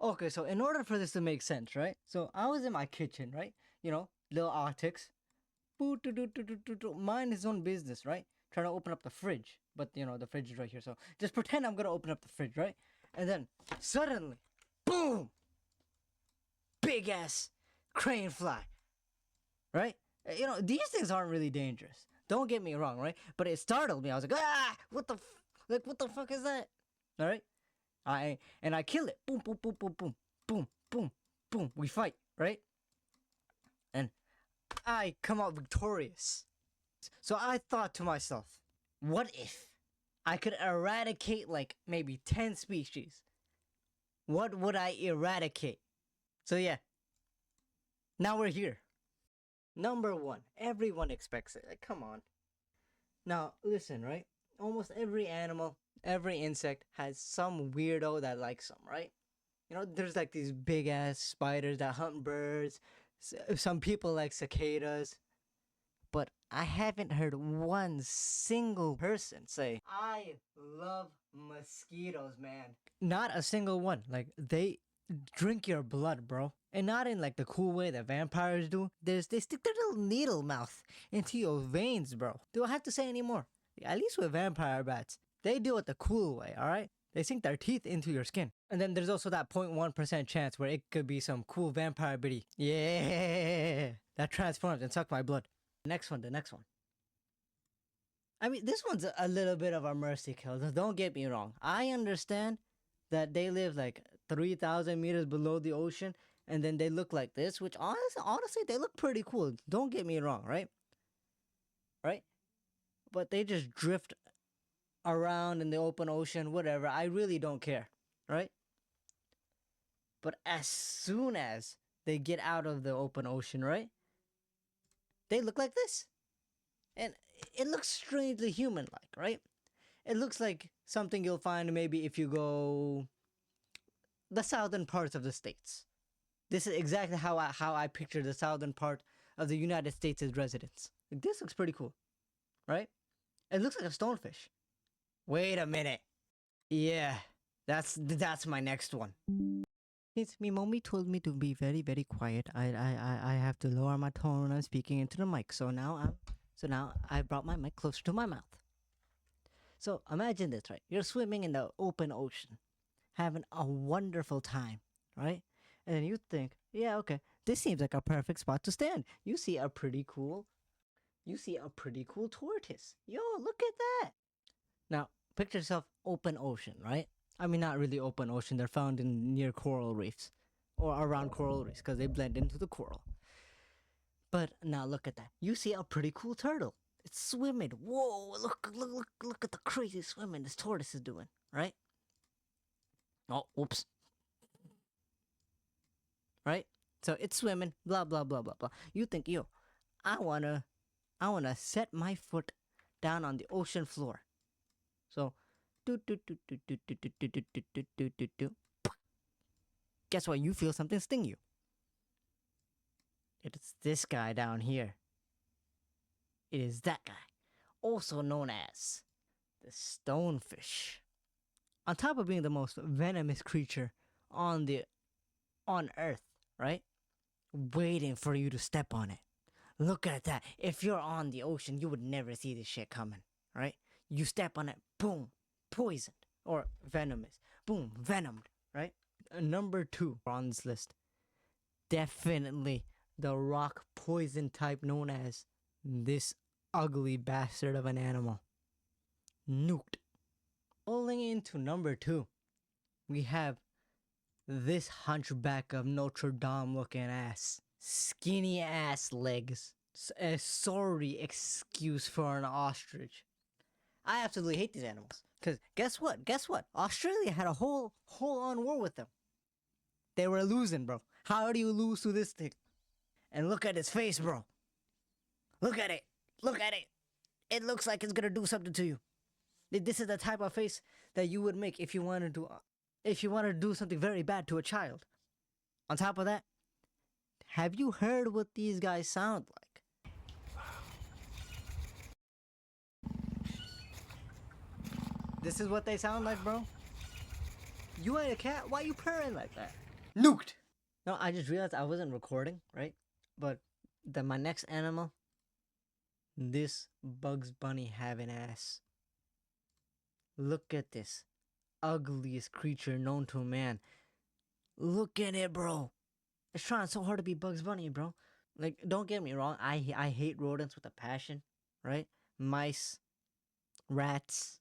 Okay, so in order for this to make sense, right? So I was in my kitchen, right? You know, little Arctics. Mind his own business, right? Trying to open up the fridge. But, you know, the fridge is right here. So just pretend I'm going to open up the fridge, right? And then suddenly, boom! Big ass crane fly, right? You know, these things aren't really dangerous. Don't get me wrong, right? But it startled me. I was like, ah, like, what the fuck is that? All right? I kill it. Boom, boom, boom, boom, boom, boom, boom, boom. We fight, right? And I come out victorious. So I thought to myself, what if I could eradicate like maybe 10 species? What would I eradicate? So yeah, now we're here. Number one, everyone expects it. Like, come on. Now, listen, right? Almost every animal, every insect has some weirdo that likes them, right? You know, there's like these big ass spiders that hunt birds. Some people like cicadas. But I haven't heard one single person say, I love mosquitoes, man. Not a single one. Like, they drink your blood, bro. And not in like the cool way that vampires do. They stick their little needle mouth into your veins, bro. Do I have to say any more? At least with vampire bats, they do it the cool way, alright? They sink their teeth into your skin. And then there's also that 0.1% chance where it could be some cool vampire biddy. Yeah, that transforms and suck my blood. The next one. I mean, this one's a little bit of a mercy kill. Don't get me wrong. I understand that they live like 3,000 meters below the ocean and then they look like this, which honestly, they look pretty cool. Don't get me wrong, right? Right? But they just drift around in the open ocean, whatever. I really don't care, right? But as soon as they get out of the open ocean, right? They look like this. And it looks strangely human-like, right? It looks like something you'll find maybe if you go the southern parts of the states. This is exactly how I picture the southern part of the United States as residents. Like, this looks pretty cool, right? It looks like a stonefish. Wait a minute. Yeah, that's my next one. Since my mommy told me to be very, very quiet, I have to lower my tone when I'm speaking into the mic. So now I brought my mic closer to my mouth. So imagine this, right? You're swimming in the open ocean, having a wonderful time, right? And then you think, yeah, okay, this seems like a perfect spot to stand. You see a pretty cool tortoise. Yo, look at that. Now, picture yourself open ocean, right? I mean, not really open ocean. They're found in near coral reefs or around coral reefs because they blend into the coral. But now look at that. You see a pretty cool turtle. It's swimming. Whoa, look at the crazy swimming this tortoise is doing, right? Oh, whoops. Right? So it's swimming, blah blah blah blah blah. You think, yo, I wanna set my foot down on the ocean floor. So guess what? You feel something sting you. It's this guy down here. It is that guy, also known as the stonefish. On top of being the most venomous creature on Earth, right? Waiting for you to step on it. Look at that. If you're on the ocean, you would never see this shit coming, right? You step on it, boom, poisoned or venomous. Boom, venomed, right? Number 2 on this list. Definitely the rock poison type known as this ugly bastard of an animal. Nuked. Rolling into number 2, we have this hunchback of Notre Dame looking ass. Skinny ass legs. A sorry excuse for an ostrich. I absolutely hate these animals. Because guess what? Australia had a whole on war with them. They were losing, bro. How do you lose to this thing? And look at his face, bro. Look at it. It looks like it's gonna do something to you. This is the type of face that you would make if you wanted to do something very bad to a child. On top of that, have you heard what these guys sound like? This is what they sound like, bro. You ain't a cat? Why you purring like that? Nuked! No, I just realized I wasn't recording, right? But my next animal, this Bugs Bunny having ass. Look at this ugliest creature known to man. Look at it, bro. It's trying so hard to be Bugs Bunny, bro. Like, don't get me wrong. I hate rodents with a passion, right? Mice, rats.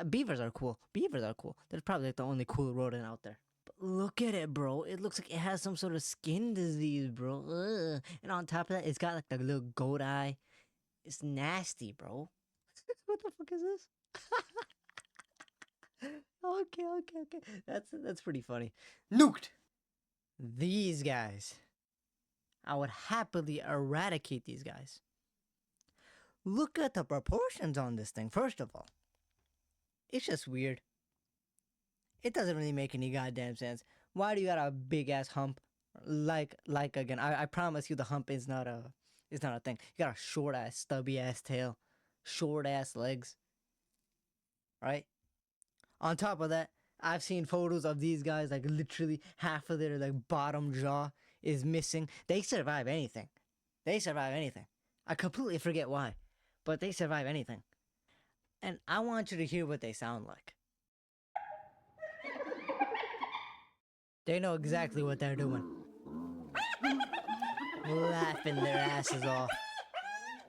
Beavers are cool. Beavers are cool. They're probably like the only cool rodent out there. But look at it, bro. It looks like it has some sort of skin disease, bro. Ugh. And on top of that, it's got like the little goat eye. It's nasty, bro. What the fuck is this? Okay. That's pretty funny. Nuked. These guys. I would happily eradicate these guys. Look at the proportions on this thing, first of all. It's just weird. It doesn't really make any goddamn sense. Why do you got a big ass hump? Like again, I promise you the hump is not a thing. You got a short ass, stubby ass tail, short ass legs. Right? On top of that, I've seen photos of these guys like literally half of their like bottom jaw is missing. They survive anything. They survive anything. I completely forget why, but they survive anything. And I want you to hear what they sound like. They know exactly what they're doing. Laughing their asses off.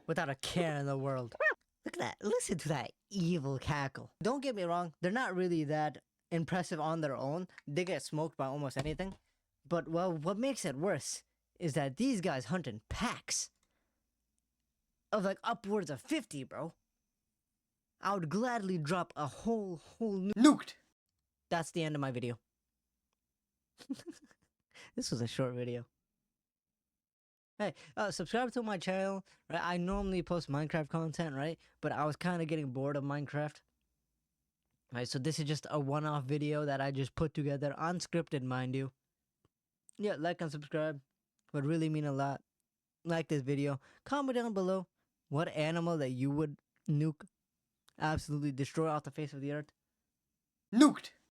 Without a care in the world. Look at that. Listen to that evil cackle. Don't get me wrong. They're not really that impressive on their own. They get smoked by almost anything. But, well, what makes it worse is that these guys hunt in packs. Of like upwards of 50, bro. I would gladly drop a whole nuked. That's the end of my video. This was a short video. Hey, subscribe to my channel, right? I normally post Minecraft content, right? But I was kind of getting bored of Minecraft. Right, so this is just a one-off video that I just put together, unscripted, mind you. Yeah, like and subscribe. Would really mean a lot. Like this video. Comment down below what animal that you would nuke, absolutely destroy off the face of the earth. Nuked!